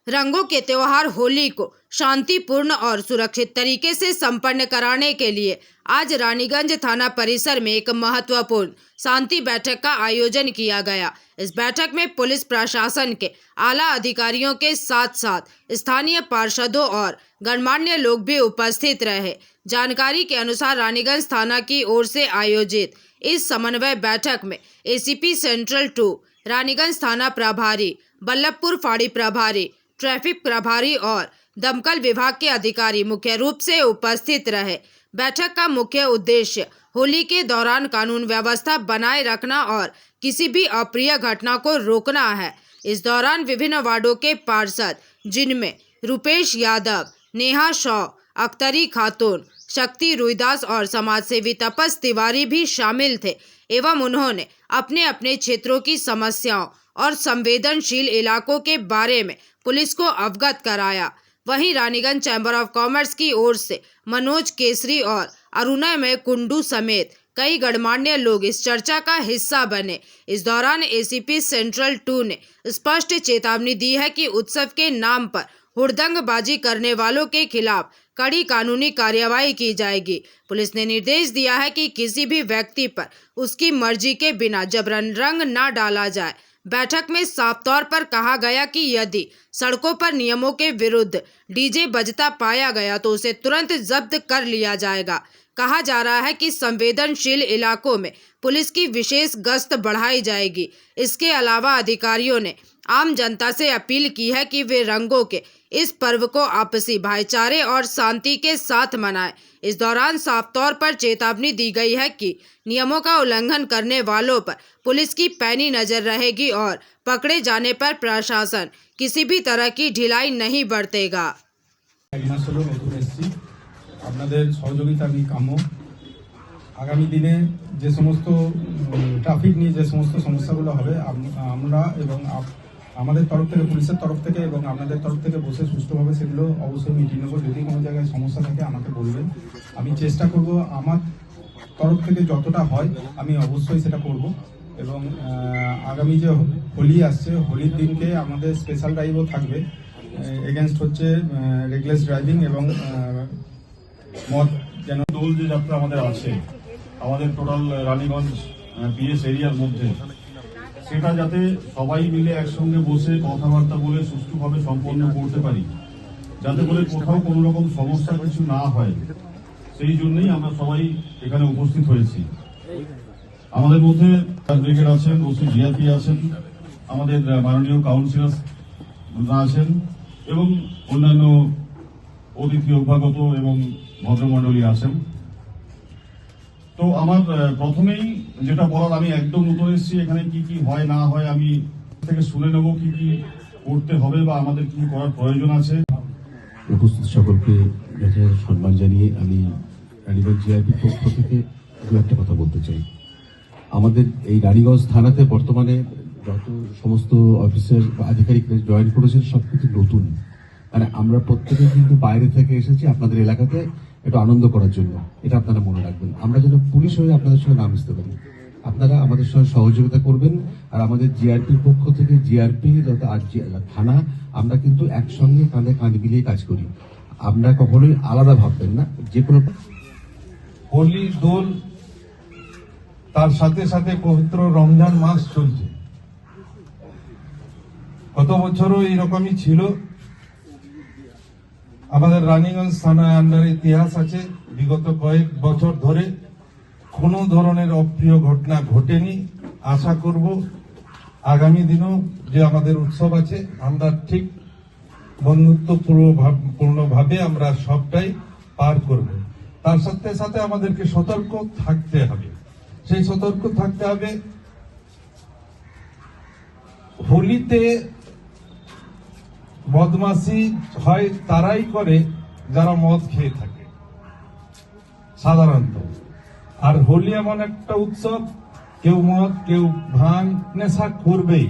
रंगों के त्योहार होली को शांतिपूर्ण और सुरक्षित तरीके से संपन्न कराने के लिए आज रानीगंज थाना परिसर में एक महत्वपूर्ण शांति बैठक का आयोजन किया गया। इस बैठक में पुलिस प्रशासन के आला अधिकारियों के साथ साथ स्थानीय पार्षदों और गणमान्य लोग भी उपस्थित रहे। जानकारी के अनुसार रानीगंज थाना की ओर से आयोजित इस समन्वय बैठक में एसीपी सेंट्रल 2, रानीगंज थाना प्रभारी, बल्लभपुर फाड़ी प्रभारी, ट्रैफिक प्रभारी और दमकल विभाग के अधिकारी मुख्य रूप से उपस्थित रहे। बैठक का मुख्य उद्देश्य होली के दौरान कानून व्यवस्था बनाए रखना और किसी भी अप्रिय घटना को रोकना है। इस दौरान विभिन्न वार्डों के पार्षद, जिनमें रुपेश यादव, नेहा शॉ, अख्तरी खातून, शक्ति रुईदास और समाजसेवी तपस तिवारी भी शामिल थे एवं उन्होंने अपने अपने क्षेत्रों की समस्याओं और संवेदनशील इलाकों के बारे में पुलिस को अवगत कराया। वहीं रानीगंज चैम्बर ऑफ कॉमर्स की ओर से मनोज केसरी और अरुणमय कुंडू समेत कई गणमान्य लोग इस चर्चा का हिस्सा बने। इस दौरान एसीपी सेंट्रल 2 ने स्पष्ट चेतावनी दी है कि उत्सव के नाम पर हुड़दंगबाजी करने वालों के खिलाफ कड़ी कानूनी कार्यवाही की जाएगी। पुलिस ने निर्देश दिया है कि किसी भी व्यक्ति पर उसकी मर्जी के बिना जबरन रंग न डाला जाए। बैठक में साफ तौर पर कहा गया कि यदि सड़कों पर नियमों के विरुद्ध डीजे बजता पाया गया तो उसे तुरंत जब्त कर लिया जाएगा। कहा जा रहा है कि संवेदनशील इलाकों में पुलिस की विशेष गश्त बढ़ाई जाएगी। इसके अलावा अधिकारियों ने आम जनता से अपील की है कि वे रंगों के इस पर्व को आपसी भाईचारे और शांति के साथ मनाएं। इस दौरान साफ तौर पर चेतावनी दी गई है कि नियमों का उल्लंघन करने वालों पर पुलिस की पैनी नजर रहेगी और पकड़े जाने पर प्रशासन किसी भी तरह की ढिलाई नहीं बरतेगा। আপনাদের সহযোগিতা আমি কাম্য। আগামী দিনে যে সমস্ত ট্রাফিক নিয়ে যে সমস্ত সমস্যাগুলো হবে আমরা এবং আমাদের তরফ থেকে, পুলিশের তরফ থেকে এবং আপনাদের তরফ থেকে বসে সুষ্ঠুভাবে সেগুলো অবশ্যই মিটিয়ে নেব। যদি কোনো জায়গায় সমস্যা থাকে আমাকে বলবেন, আমি চেষ্টা করব আমার তরফ থেকে যতটা হয় আমি অবশ্যই সেটা করব। এবং আগামী যে হোলি আসছে, হোলির দিনকে আমাদের স্পেশাল ড্রাইভও থাকবে এগেনস্ট হচ্ছে রেগলেস ড্রাইভিং এবং মদ যেন দোল যে যাত্রা আমাদের আছে আমাদের টোটাল রানীগঞ্জ পিএস এরিয়ার মধ্যে, সেটা যাতে সবাই মিলে একসঙ্গে বসে কথাবার্তা বলে সুষ্ঠুভাবে সম্পন্ন করতে পারি, যাতে করে কোথাও কোনো রকম সমস্যা কিছু না হয়, সেই জন্যই আমরা সবাই এখানে উপস্থিত হয়েছি। আমাদের মধ্যে ব্রিগেড আছেন, ওসি জিআরপি আছেন, আমাদের মাননীয় কাউন্সিলর আছেন এবং অন্যান্য অতিথি অভ্যাগত এবং ভদ্রমন্ডলী আছেন। তো আমার প্রথমেই যেটা বলার, আমি একদম নতুন এসেছি, এখানে কি কি হয় না হয় আমি থেকে শুনে নেব কি কি করতে হবে বা আমাদের কি করার প্রয়োজন আছে। উপস্থিত সকলকে সম্মান জানিয়ে আমি রানীগঞ্জ জিআরপির পক্ষ থেকে দু একটা কথা বলতে চাই। আমাদের এই রানীগঞ্জ থানাতে বর্তমানে যত সমস্ত অফিসার বা আধিকারিকরা জয়েন করেছেন সব কিছু নতুন, মানে আমরা প্রত্যেকে কিন্তু বাইরে থেকে এসেছি আপনাদের এলাকাতে একটু আনন্দ করার জন্য। এটা আপনারা মনে রাখবেন, আমরা যেন পুলিশ হয়ে আপনাদের সঙ্গে না মিশতে পারি। আপনারা আমাদের সঙ্গে সহযোগিতা করবেন। আর আমাদের জিআরপির পক্ষ থেকে, জিআরপি আর থানা, আমরা কিন্তু একসঙ্গে কাঁধে কাঁধ মিলিয়ে কাজ করি। আমরা কখনোই আলাদা ভাববেন না। যে কোনো হোলি, দোল, তার সাথে সাথে পবিত্র রমজান মাস চলছে। গত বছরও এইরকমই ছিল। আমাদের রানীগঞ্জ থানার আন্ডারে ইতিহাস আছে, বিগত কয়েক বছর ধরে কোনো ধরনের অপ্রিয় ঘটনা ঘটেনি। আশা করব আগামী দিনেও যে আমাদের উৎসব আছে আমরা ঠিক বন্ধুত্বপূর্ণভাবে আমরা সবটাই পার করব। তার সাথে সাথে আমাদেরকে সতর্ক থাকতে হবে। সেই সতর্ক থাকতে হবে, হোলিতে বদমাশি হয় তারাই করে যারা মদ খেয়ে থাকে সাধারণত। আর হোলি এমন একটা উৎসব, কেউ মদ কেউ ভাঙ নেশা করবেই।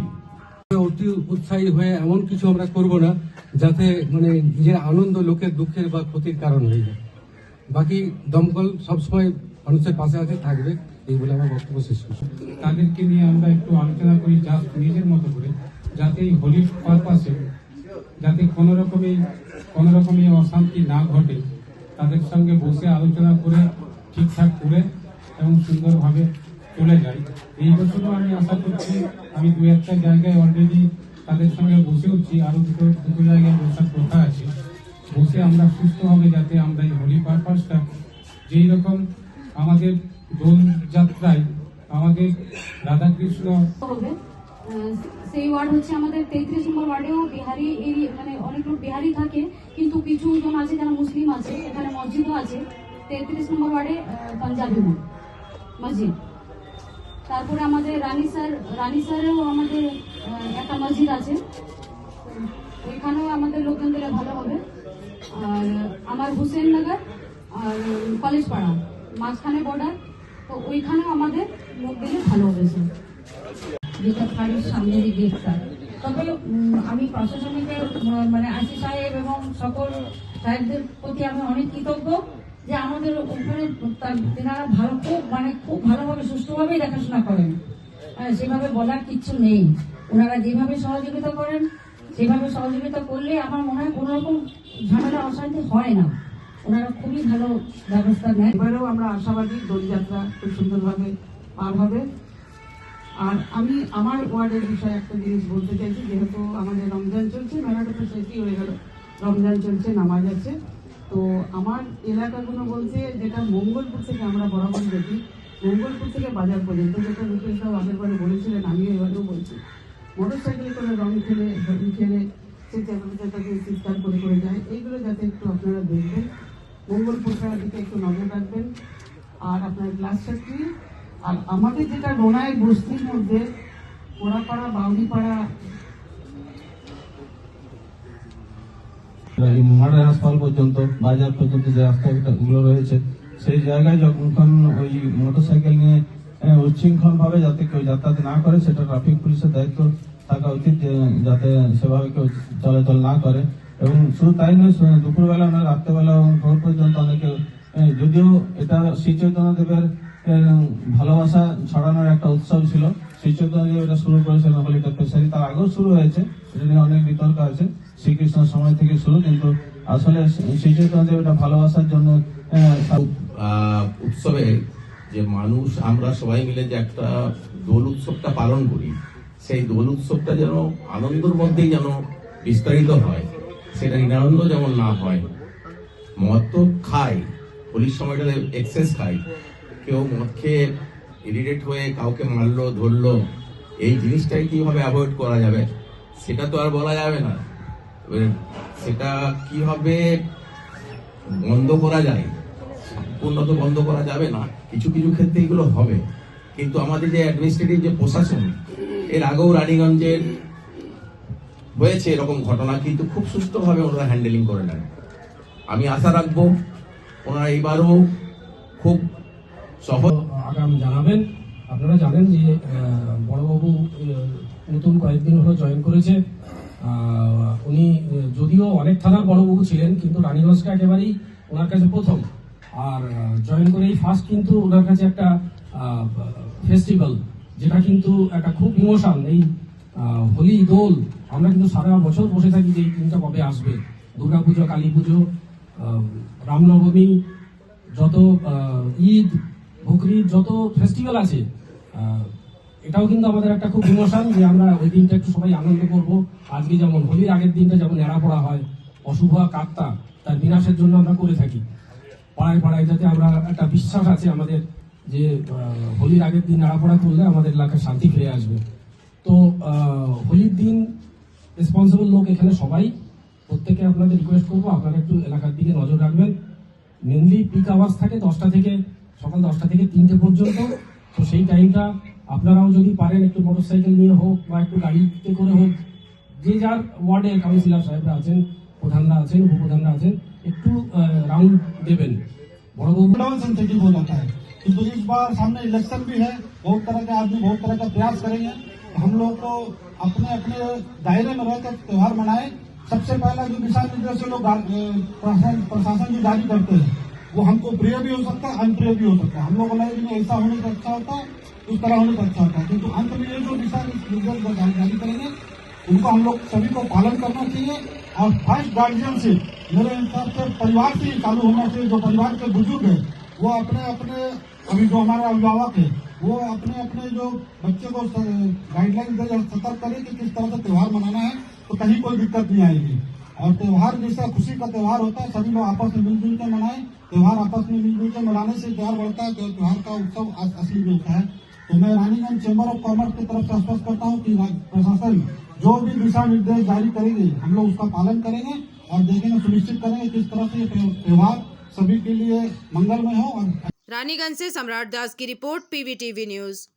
অতি উৎসাহী হয়ে এমন কিছু আমরা করব না যাতে মানে নিজের আনন্দ লোকের দুঃখের বা ক্ষতির কারণ হয়ে যায়। বাকি দমকল সবসময় মানুষের পাশে আছে, থাকবে, এই বলে আমার বক্তব্য শেষ করছি। তাদেরকে নিয়ে আমরা একটু আলোচনা করি জাস্ট নিজের মতো করে, যাতে এই হোলির পারপাসে যাতে কোনো রকমই অশান্তি না ঘটে, তাদের সঙ্গে বসে আলোচনা করে ঠিকঠাক করে এবং সুন্দরভাবে চলে যায়। এই বছরও আমি আশা করছি, আমি দু একটা জায়গায় অলরেডি তাদের সঙ্গে বসেওছি, আরো দুটো জায়গায় বসার কথা আছে। বসে আমরা সুস্থভাবে যাতে আমরা এই হোলি পারপাসটা যেই রকম আমাদের দোল যাত্রায় আমাদের রাধাকৃষ্ণ হবে, সেই ওয়ার্ড হচ্ছে আমাদের 33 নম্বর ওয়ার্ডেও বিহারি এরিয়া, মানে অনেক লোক বিহারি থাকে, কিন্তু কিছু জন আছে যারা মুসলিম আছে, এখানে মসজিদও আছে। 33 নম্বর ওয়ার্ডে পাঞ্জাবি মসজিদ। তারপরে আমাদের রানী স্যারেও আমাদের একটা মসজিদ আছে, ওইখানেও আমাদের লোকজন দিলে ভালো হবে। আর আমার হুসেননগর আর কলেজ পাড়া মাঝখানে বর্ডার, তো ওইখানেও আমাদের লোক দিলে ভালো হবে স্যার। যেটা ফাঁড়ির সামনের গেটটা, তবে আমি প্রশাসনিকের মানে আশিস সাহেব এবং সকল সাহেবদের প্রতি আমি অনেক কৃতজ্ঞ যে আমাদের ওখানে তেনারা খুব ভালোভাবে সুষ্ঠুভাবেই দেখাশোনা করেন। সেভাবে বলার কিচ্ছু নেই, ওনারা যেভাবে সহযোগিতা করেন সেভাবে সহযোগিতা করলে আমার মনে হয় কোনো রকম ঝামেলা অশান্তি হয় না। ওনারা খুবই ভালো ব্যবস্থা নেন। এবারেও আমরা আশাবাদী দোলযাত্রা খুব সুন্দরভাবে পার হবে। আর আমি আমার ওয়ার্ডের বিষয়ে একটা জিনিস বলতে চাইছি, যেহেতু আমাদের রমজান চলছে, মেলাটা তো শেষই হয়ে গেল, রমজান চলছে, নামাজ আছে। তো আমার এলাকাগুলো বলতে, যেটা মঙ্গলপুর থেকে আমরা বরাবর দেখি, মঙ্গলপুর থেকে বাজার পর্যন্ত, যেটা রূপেশরাও আগের বারে বলেছিলেন, আমিও এবারেও বলছি, মোটর সাইকেলে করে রং খেলে হোলি খেলে সে চেঁচাকে চিৎকার করে করে যায়। এইগুলো যাতে একটু আপনারা দেখবেন, মঙ্গলপুরটার দিকে একটু নজর রাখবেন। আর আপনার গ্লাস ফ্যাক্টরি আর আমাদের যেটা রোনায় বস্তির মধ্যে পোড়াপাড়া, বাউরিপাড়া, মডার্ন হাসপাতাল পর্যন্ত, বাজার পর্যন্ত যে রাস্তাগুলো রয়েছে, সেই জায়গায় যখন ওই মোটরসাইকেল নিয়ে উচ্ছৃঙ্খল ভাবে যাতে কেউ যাতায়াত না করে, সেটা ট্রাফিক পুলিশের দায়িত্ব থাকা উচিত, যাতে সেভাবে কেউ চলাচল না করে। এবং শুধু তাই নয়, দুপুরবেলা নয়, রাত্রেবেলা এবং ভোর পর্যন্ত অনেকে, যদিও এটা শ্রী চৈতন্য দেবের ভালোবাসা ছড়ানোর একটা উৎসব ছিল, শ্রী চৈতন্য দেব এটা শুরু করেছিলেন হোলিকা পেশারি, তার আগেও শুরু হয়েছে, এটা নিয়ে অনেক বিতর্ক আছে, শ্রীকৃষ্ণের সময় থেকে শুরু, কিন্তু আসলে শ্রী চৈতন্য দেব এটা ভালোবাসার জন্য উৎসবে যে মানুষ আমরা সবাই মিলে যে একটা দোল উৎসবটা পালন করি, সেই দোল উৎসবটা যেন আনন্দের মধ্যেই যেন বিস্তারিত হয়, সেটা নিরানন্দ যেমন না হয়। মদ তো খায়, হোলির সময়টা এক্সেস খায়, কেউ মদ খেয়ে ইরিটেট হয়ে কাউকে মারলো ধরলো, এই জিনিসটাই কিভাবে অ্যাভয়েড করা যাবে সেটা তো আর বলা যাবে না। সেটা কিভাবে বন্ধ করা যায়, সম্পূর্ণ তো বন্ধ করা যাবে না, কিছু কিছু ক্ষেত্রে এগুলো হবে, কিন্তু আমাদের যে অ্যাডমিনিস্ট্রেটিভ যে প্রশাসন, এর আগেও রানীগঞ্জের হয়েছে এরকম ঘটনা, কিন্তু খুব সুস্থভাবে ওনারা হ্যান্ডেলিং করে নেন। আমি আশা রাখবো ওনারা এবারও খুব সহজ আগাম জানাবেন। আপনারা জানেন যে বড়বাবু নতুন কয়েকদিন হলো জয়েন করেছে। উনি যদিও অনেক থানার বড়বাবু ছিলেন, কিন্তু রানীগঞ্জটা একেবারেই ওনার কাছে প্রথম, আর জয়েন করেই ফার্স্ট কিন্তু ওনার কাছে একটা ফেস্টিভ্যাল, যেটা কিন্তু একটা খুব ইমোশন। এই হোলি দোল আমরা কিন্তু সারা বছর বসে থাকি যে এই দিনটা কবে আসবে। দুর্গাপুজো, কালী পুজো, রামনবমী, যত ঈদ, বকরিদ, যত ফেস্টিভ্যাল আছে, এটাও কিন্তু আমাদের একটা খুব ইমোশন যে আমরা ওই দিনটা একটু সবাই আনন্দ করব। আজকে যেমন হোলির আগের দিনটা যেমন নেড়া পড়া হয়, অশুভ কাত্তা তার বিনাশের জন্য আমরা করে থাকি পাড়ায় পাড়ায়, যাতে আমরা একটা বিশ্বাস আছে আমাদের যে হোলির আগের দিন নেড়া পড়া করলে আমাদের এলাকায় শান্তি ফিরে আসবে। তো হোলির দিন রেসপন্সিবল লোক এখানে সবাই, প্রত্যেকে আপনাদের রিকোয়েস্ট করবো আপনারা একটু এলাকার দিকে নজর রাখবেন। মেনলি পিক আওয়ার্স থাকে সকাল 10টা থেকে 3টে পর্যন্ত, তো সেই টাইমটা আপনারাও যদি পারেন একটু মোটরসাইকেল নিয়ে হোক বা একটু গাড়িতে করে হোক, যে যার ওয়ার্ডের কাউন্সিলর সাহেবরা আছেন, প্রধানরা আছেন, উপপ্রধানরা আছেন, একটু রাউন্ড দেবেন। लॉकडाउन सेंसिटिव हो जाता है, किंतु इस बार सामने इलेक्शन भी है, बहुत तरह के आदमी बहुत तरह का प्रयास करेंगे। हम लोग को अपने अपने दायरे में रहकर त्योहार मनाए। सबसे पहला जो दिशा निर्देश लोग प्रशासन जो जारी करते हैं, वो हमको प्रिय भी हो सकता है, अनप्रिय भी हो सकता है। हम लोग को लगे कि ऐसा होने से अच्छा होता है, उस तरह होने से अच्छा होता है, किंतु अंत में ये जो दिशा निर्देश जारी करेंगे, उनको हम लोग सभी को पालन करना चाहिए। और फर्स्ट गार्जियनशिप मेरे हिसाब से परिवार से ही चालू होना चाहिए। जो परिवार के बुजुर्ग है वो अपने अपने, अभी जो हमारे अभिभावक है वो अपने अपने जो बच्चे को गाइडलाइन दे, सतर्क करें कि किस तरह से त्यौहार मनाना है, तो कहीं कोई दिक्कत नहीं आएगी। और त्यौहार जैसा खुशी का त्यौहार होता है, सभी लोग आपस में मिलजुल के मनाएं। त्यौहार आपस में मिलजुल के मनाने से त्यौहार बढ़ता है, त्यौहार का उत्सव असली में होता है। तो मैं रानीगंज चैम्बर ऑफ कॉमर्स की तरफ से आश्वस्त करता हूँ कि प्रशासन जो भी दिशा निर्देश जारी करेंगे हम लोग उसका पालन करेंगे और देखेंगे, सुनिश्चित करेंगे किस तरह से त्यौहार सभी के लिए मंगलमय हो। और रानीगंज से सम्राट दास की रिपोर्ट, PVTV न्यूज।